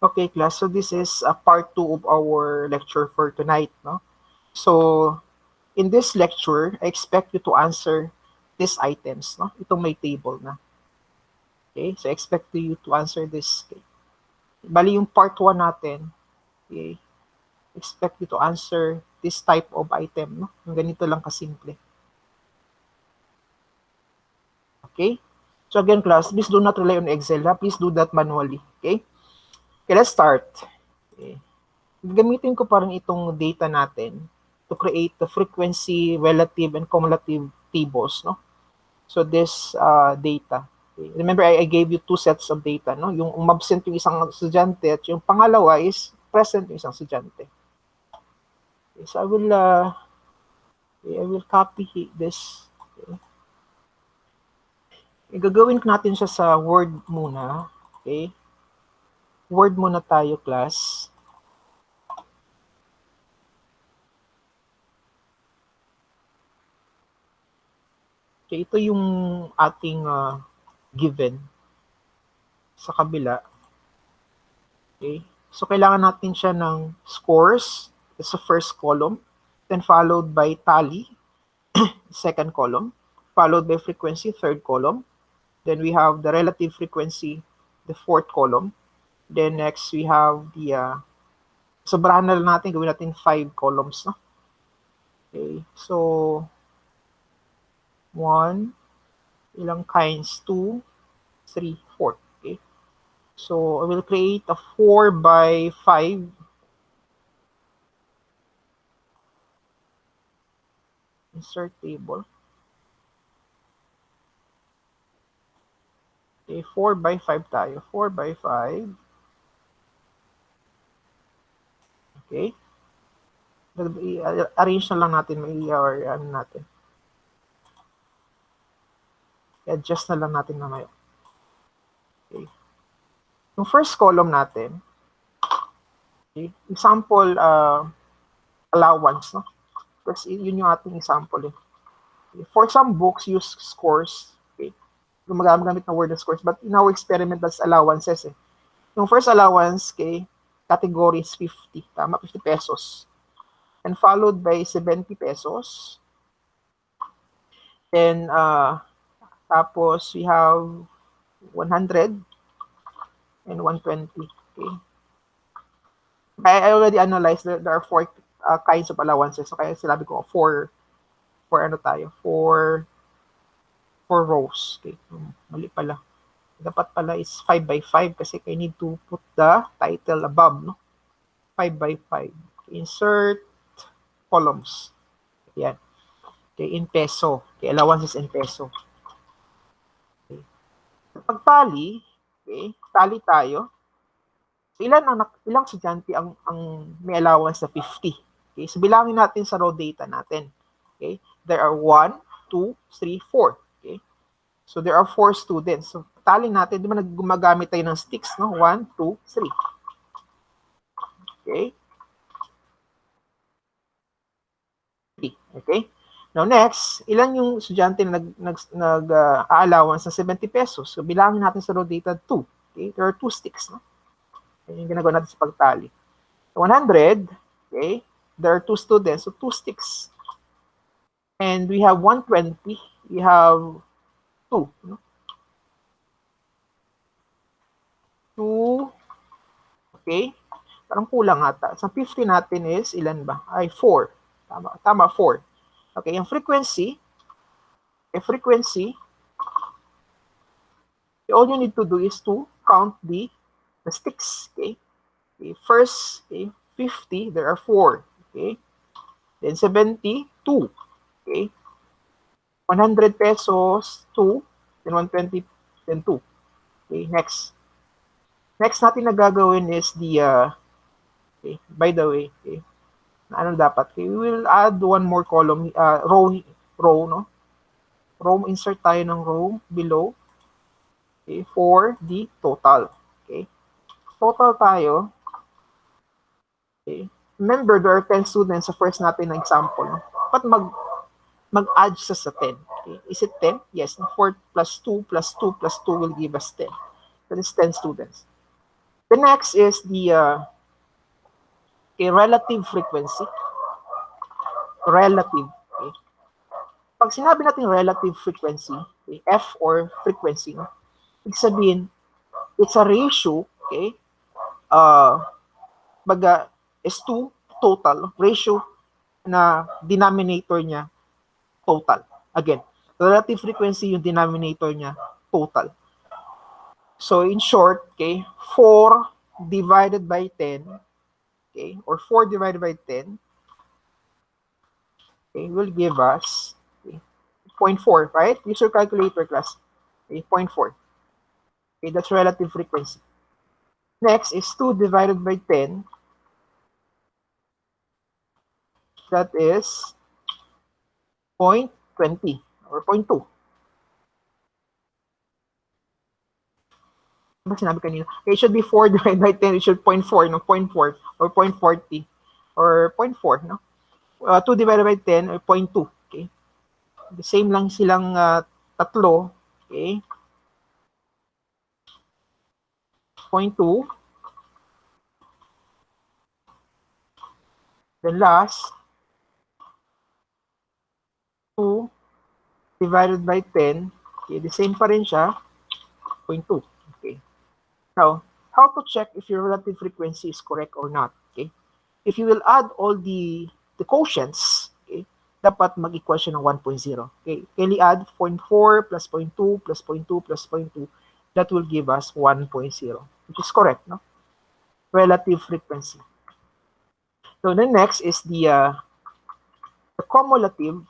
Okay, class. So this is a part 2 of our lecture for tonight, no? So in this lecture, I expect you to answer these items, no? Itong may table na. Okay? So I expect you to answer this. Okay? Bali yung part 1 natin, okay? Expect you to answer this type of item, no? Yung ganito lang kasimple. Okay? So again, class, please do not rely on Excel. Ha? Please do that manually. Okay? Okay, let's start. Okay. Gamitin ko parang itong data natin to create the frequency, relative, and cumulative tables, no? So this data. Okay. Remember, I gave you two sets of data, no? Yung umabsent yung isang estudyante at yung pangalawa is present yung isang estudyante. Okay, so I will copy this. Okay. Gagawin natin siya sa Word muna. Okay? Word muna tayo, class. Okay, ito yung ating given sa kabila. Okay? So, kailangan natin siya ng scores sa first column, then followed by tally, second column, followed by frequency, third column. Then we have the relative frequency, the fourth column. Then next, we have the, sobrahan na lang natin, gawin natin 5 columns. No? Okay, so, 1, ilang kinds, 2, 3, 4. Okay. So I will create a 4 by 5 insert table. Okay, 4 by 5 tayo. 4 by 5. Okay. Arrange na lang natin, may ano natin. I-adjust na lang natin mamaya. Okay. Yung first column natin, okay, example allowance, no? Because yun yung ating example. Eh. Okay. For some books, use scores. Okay. Gumagamit ng word of scores. But in our experiment, that's allowances. Eh. Yung first allowance, okay, category is 50. Tama, 50 pesos. And followed by 70 pesos. Then, tapos we have 100 and 120. Okay. I already analyzed that there are 4 kinds of allowances. So, kaya sinabi ko, 4 ano tayo? 4 rows. Okay. Mali pala. Dapat pala is 5 by 5 kasi I need to put the title above, no? 5 by 5. Okay. Insert columns. Yan. Okay, in peso. Okay, allowances in peso. Okay. Pag tally, okay, tally tayo. So, ilang estudyante ang may allowance na 50. Okay, so bilangin natin sa raw data natin. Okay, there are 1, 2, 3, 4. Okay, so there are 4 students. So, tally natin, di ba gumagamit tayo ng sticks, no? 1, 2, 3. Okay. Okay. Now next, ilan yung estudyante na nag-allowance ng 70 pesos? So bilangin natin sa raw data 2. Okay? There are 2 sticks. No? Yan yung ginagawa natin sa pagtali. 100, okay? There are 2 students, so 2 sticks. And we have 120, we have 2. No? 2, okay? Parang kulang ata. Sa 50 natin is, ilan ba? Ay, 4. Tama, 4. Okay, yung frequency, all you need to do is to count the sticks. Okay, first, okay, 50, there are 4. Okay, then 70, 2. Okay, 100 pesos, 2. Then 120, then 2. Okay, next natin na gagawin is the, okay, by the way, okay, ano dapat? Okay, we will add one more column, row, no? Row, insert tayo ng row below, okay, for the total. Okay, total tayo. Okay, remember there are 10 students sa first natin na example. No? Dapat mag-add sa 10. Okay, is it 10? Yes, 4 plus 2 plus 2 plus 2 will give us 10. That is 10 students. The next is the relative frequency. Relative. Okay? Pag sinabi natin relative frequency, okay, F or frequency, no? Ibig sabihin, it's a ratio, okay? Baga, S2 total, ratio na denominator niya, total. Again, relative frequency yung denominator niya, total. So, in short, okay, 4 divided by 10, okay, or 4 divided by 10, okay, will give us okay, 0.4, right? Use your calculator, class. Okay, 0.4. Okay, that's relative frequency. Next is 2 divided by 10. That is 0.20 or 0.2. Ano sinabi kanina? Okay, it should be 4 divided by 10. It should 0.4, no? 0.4 or 0.40 or 0.4, no? 2 divided by 10 or 0.2. Okay? The same lang silang tatlo. Okay? 0.2. Then last, 2 divided by 10. Okay, the same pa rin siya. 0.2. Okay. Now, how to check if your relative frequency is correct or not? Okay. If you will add all the quotients, okay, dapat mag-equal siya ng 1.0. Okay. Can we add 0.4 plus 0.2 plus 0.2 plus 0.2? That will give us 1.0, which is correct, no? Relative frequency. So the next is the cumulative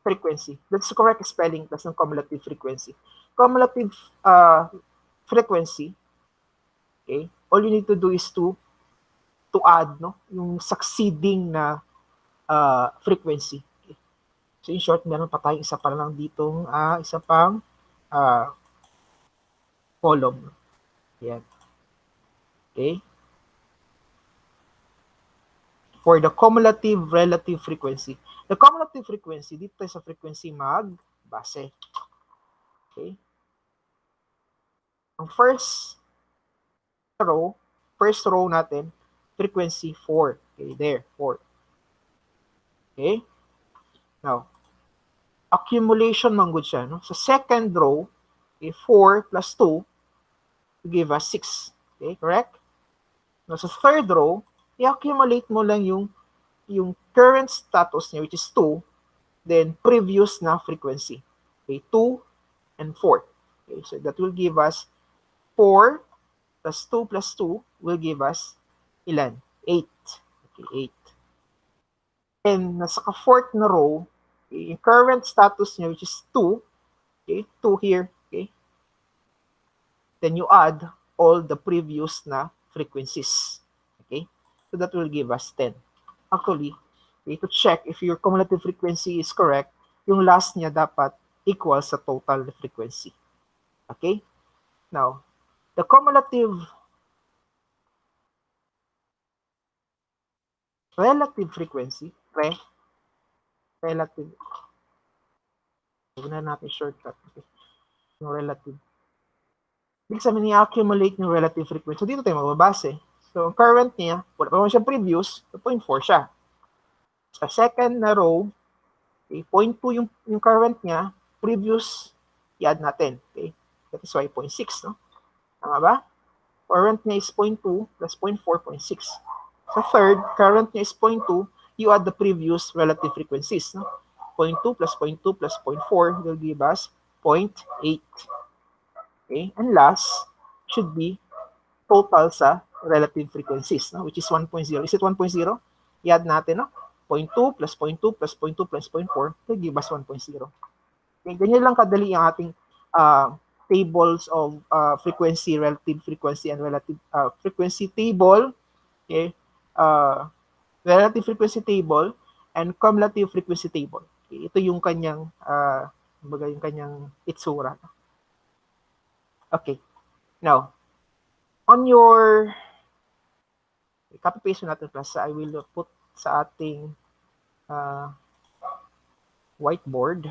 frequency. That's the correct spelling plus ng cumulative frequency. Cumulative frequency, okay, all you need to do is to add, no, yung succeeding na frequency. Okay. So in short, meron pa tayong isa pa lang ditong isa pang column. Yan. Okay. For the cumulative relative frequency. The cumulative frequency, dito tayo sa frequency magbase. Okay. Ang first row natin, frequency 4. Okay, there, 4. Okay? Now, accumulation man good siya. No? Sa second row, okay, 4 plus 2 will give us 6. Okay, correct? Now, sa third row, i-accumulate mo lang yung current status niya, which is 2, then previous na frequency. Okay, 2 and 4. Okay, so that will give us 4 plus 2 will give us ilan? 8. Okay, 8. And nasa ka-fourth na row, okay, yung current status niya, which is 2, okay, 2 here, okay, then you add all the previous na frequencies. Okay, so that will give us 10. Actually, okay, to check if your cumulative frequency is correct, yung last niya dapat equal sa total frequency. Okay, now, the cumulative relative frequency, relative, huwag na natin shortcut, okay, yung relative. Ibig sabihin, i-accumulate yung relative frequency. So, dito tayo magbabase. So, current niya, wala pa naman siya previous, so 0.4 siya. Sa second na row, okay, 0.2 yung current niya, previous, i-add natin. Okay? That is why 0.6, no? Tama ba? Current niya is 0.2 plus 0.4, 0.6. Sa third, current niya is 0.2, you add the previous relative frequencies, no? 0.2 plus 0.2 plus 0.4 will give us 0.8. Okay? And last should be total sa relative frequencies, no? Which is 1.0. Is it 1.0? I-add natin, no? 0.2 plus 0.2 plus 0.2 plus 0.4 will give us 1.0. Okay? Ganyan lang kadali ang ating tables of frequency, relative frequency, and relative frequency table. Okay? Relative frequency table and cumulative frequency table. Okay? Ito yung kanyang yung kanyang itsura. Okay. Now, on your copy paste natin plus, I will put sa ating whiteboard.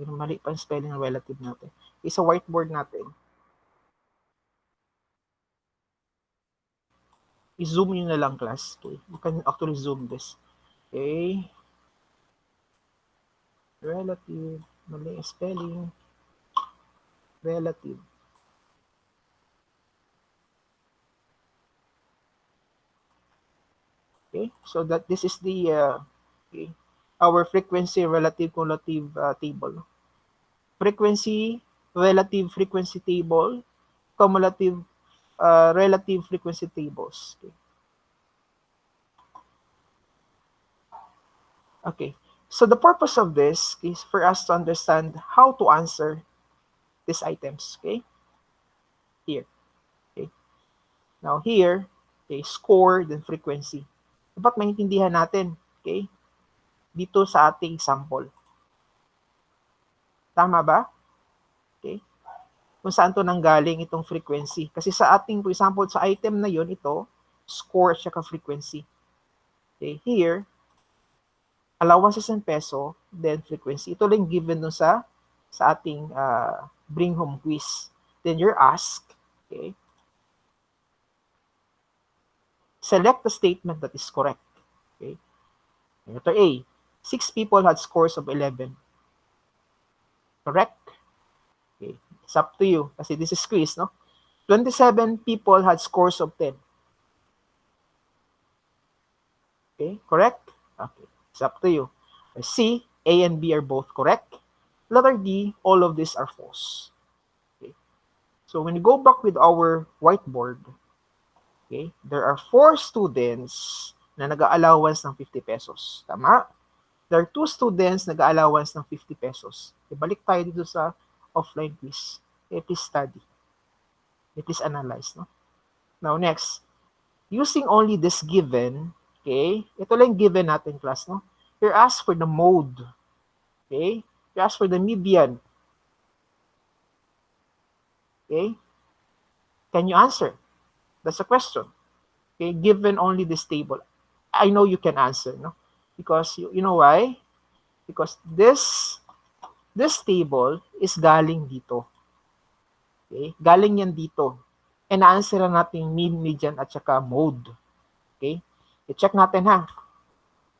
Mali pa yung spelling ng relative natin. Okay, sa whiteboard natin, i-zoom nyo na lang, class. Okay, you can actually zoom this. Okay, relative, mali yung spelling, relative. Okay, so that this is the okay, our frequency relative cumulative table. Frequency relative frequency table, cumulative relative frequency tables. Okay. Okay, so the purpose of this is for us to understand how to answer these items. Okay, here. Okay, now here, okay, score then frequency. Dapat maintindihan natin. Okay, dito sa ating sample. Tama ba? Okay, kung saan to nanggaling itong frequency. Kasi sa ating, for example, sa item na yon ito, score at saka frequency. Okay, here, allowances in peso, then frequency. Ito lang given dun sa ating bring home quiz. Then you're asked, okay, select the statement that is correct. Okay, letter A, 6 people had scores of 11. Correct? Okay, it's up to you. Kasi this is quiz, no? 27 people had scores of 10. Okay, correct? Okay, it's up to you. C, A and B are both correct. Letter D, all of these are false. Okay. So when you go back with our whiteboard, okay, there are 4 students na nag-allowance ng 50 pesos. Tama? There are 2 students nag-allowance ng 50 pesos. Ibalik tayo dito sa offline quiz. Okay, please study. Please analyze. No? Now next, using only this given, okay, ito lang given natin class. No? You're asked for the mode. Okay? You ask for the median. Okay? Can you answer? That's a question. Okay? Given only this table. I know you can answer, no? Because you know why? Because this table is galing dito. Okay? Galing yan dito. And answer natin mean, median, at saka mode. Okay? I-check natin ha.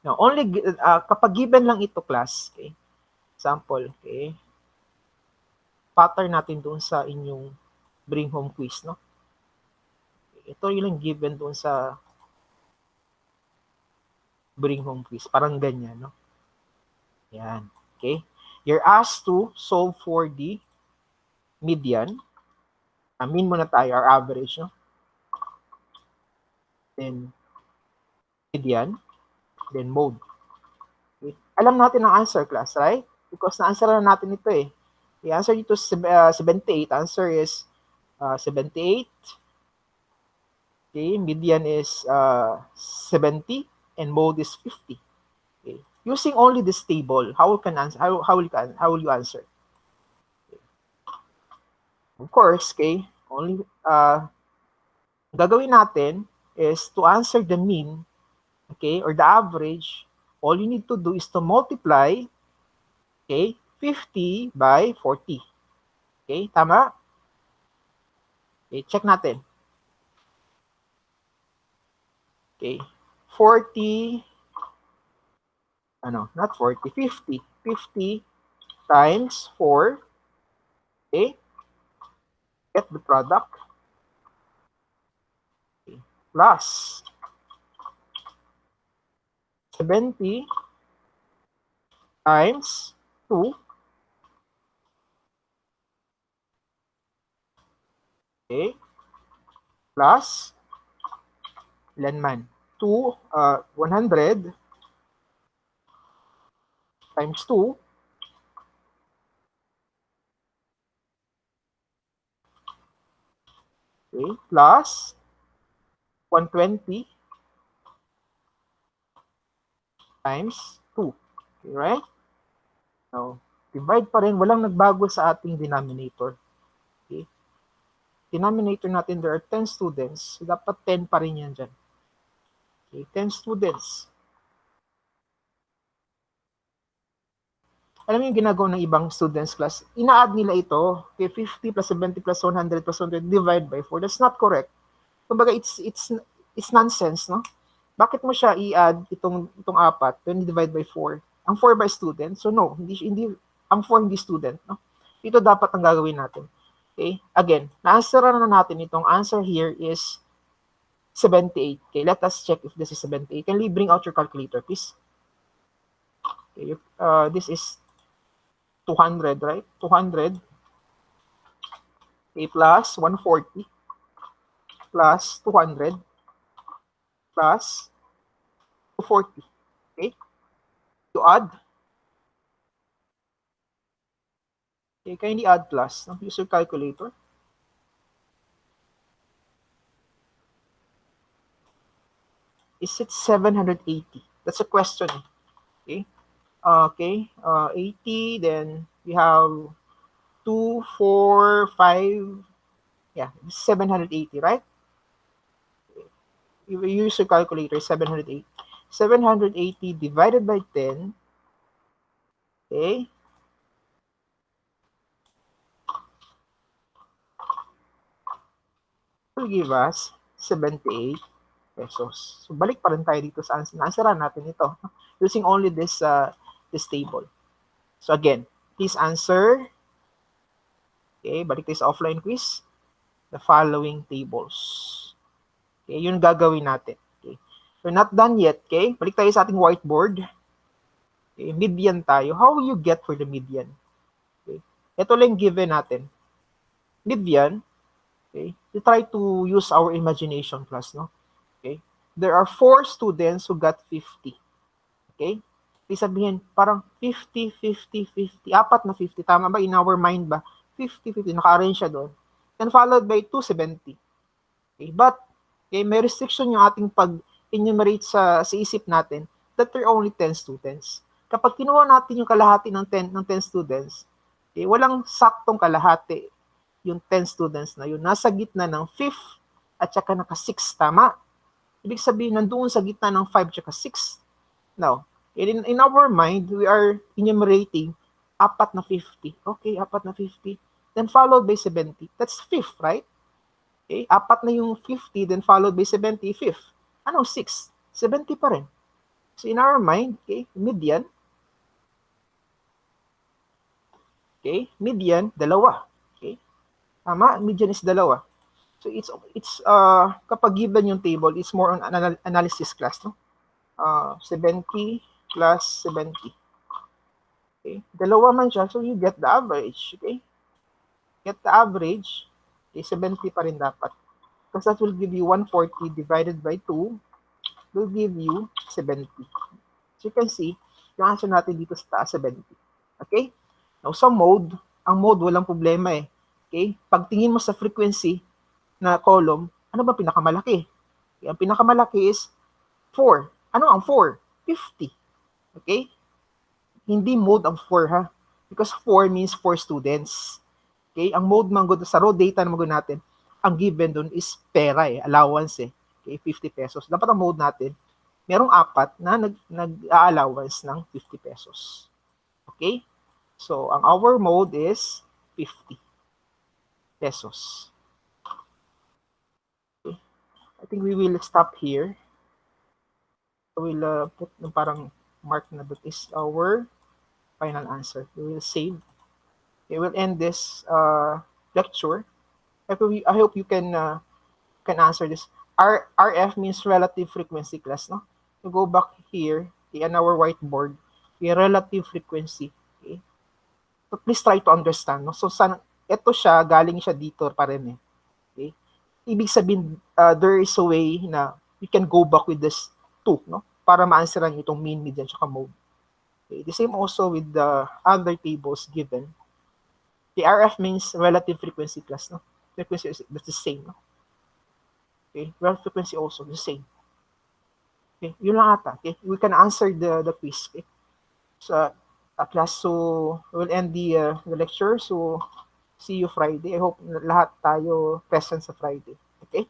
Now, only kapag given lang ito class, okay? Example, okay? Pattern natin doon sa inyong bring home quiz, no? Ito yung given doon sa bring home quiz. Parang ganyan, no? Yan. Okay? You're asked to solve for the median. Mean muna tayo, our average, no? Then, median. Then, mode. Okay? Alam natin ang answer, class, right? Because na-answer na natin ito eh. The answer dito 78. Answer is 78. Okay, median is 70 and mode is 50. Okay. Using only this table, how will you answer? Okay. Of course, okay, only gagawin natin is to answer the mean, okay, or the average. All you need to do is to multiply, okay, 50 by 40. Okay, tama? Okay, check natin. Okay, 40, not 40, 50. 50 times 4, okay, get the product, okay, plus 70 times 2, okay, plus ilan man? 100 times 2, okay, plus 120 times 2. Okay, right? Now, divide pa rin. Walang nagbago sa ating denominator. Okay? Denominator natin, there are 10 students. So, dapat 10 pa rin yan dyan. Okay, 10 students. Alam mo yung ginagawa ng ibang students class, ina-add nila ito, okay, 50 plus 70 plus 100 plus 100 divide by 4. That's not correct. Kumbaga, it's nonsense, no? Bakit mo siya i-add itong apat, then divide by 4? Ang 4 by student, so no, hindi ang 4 hindi student, no? Ito dapat ang gagawin natin. Okay? Again, na-answeran na natin itong answer here is 78. Okay, let us check if this is 78. Can you bring out your calculator, please? Okay, this is 200, right? 200, okay, plus 140 plus 200 plus 240. Okay? You add. Okay, kindly add plus. No? Use your calculator. Is it 780? That's a question. Okay? Okay, 80, then we have 2, 4, 5, yeah, 780, right? You use your calculator, 780. 780 divided by 10, okay, will give us 78 pesos. So, balik pa rin tayo dito sa answer. Answeran natin ito using only this table. So, again, please answer. Okay, balik tayo sa offline quiz. The following tables. Okay, yun gagawin natin. Okay. We're not done yet. Okay, balik tayo sa ating whiteboard. Okay, median tayo. How will you get for the median? Okay. Ito lang given natin. Median, okay, we try to use our imagination class, no? Okay. There are 4 students who got 50. Okay? Ibig sabihin, parang 50, 50, 50. Apat na 50. Tama ba? In our mind ba? 50, 50. Naka-arrange siya doon. Then followed by 270. Okay? But, okay, may restriction yung ating pag-enumerate sa isip natin that there are only 10 students. Kapag kinuha natin yung kalahati ng 10 students, okay, walang saktong kalahati yung 10 students na yun. Nasa gitna ng 5th at saka naka-6. Tama? Ibig sabihin, nandoon sa gitna ng 5 at saka 6. Now, in our mind, we are enumerating apat na 50. Okay, apat na 50. Then followed by 70. That's 5th, right? Okay, apat na yung 50, then followed by 70, 5th. Ano, 6? 70 pa rin. So in our mind, okay, median. Okay, median, dalawa. Okay, tama, median is dalawa. So it's kapag given yung table, it's more on analysis class, no? 70 plus 70. Okay, dalawa man siya, so you get the average. Okay, get the average. Okay, 70 pa rin dapat. Because that will give you 140 divided by 2 will give you 70. So you can see, yung answer natin dito sa taas, 70. Okay? Now, sa mode, ang mode walang problema eh. Okay? Pagtingin mo sa frequency na column, ano ba pinakamalaki? Okay, ang pinakamalaki is 4. Ano ang 4? 50. Okay? Hindi mode ang 4 ha. Because 4 means 4 students. Okay? Ang mode manggod sa raw data na manggod natin, ang given doon is pera eh, allowance eh. Okay, 50 pesos. Dapat ang mode natin, merong apat na nag-allowance ng 50 pesos. Okay? So, ang our mode is 50 pesos. Okay. I think we will stop here. I will put parang mark na that is our final answer. We will save. Okay, we'll end this lecture. I hope you can answer this. RF means relative frequency class, no? You go back here in our whiteboard, yung relative frequency. Okay? So please try to understand, no? So ito siya, galing siya dito pa rin eh. Okay? Ibig sabihin, there is a way na you can go back with this 2, no? Para ma-answeran itong mean, median, tsaka mode. Okay? The same also with the other tables given. The RF means relative frequency class, no? Frequency is that's the same, no? Okay, well, frequency also the same. Okay, yun lang ata. Okay, we can answer the quiz. Okay, so class, so we'll end the lecture. So see you Friday. I hope lahat tayo present sa Friday. Okay.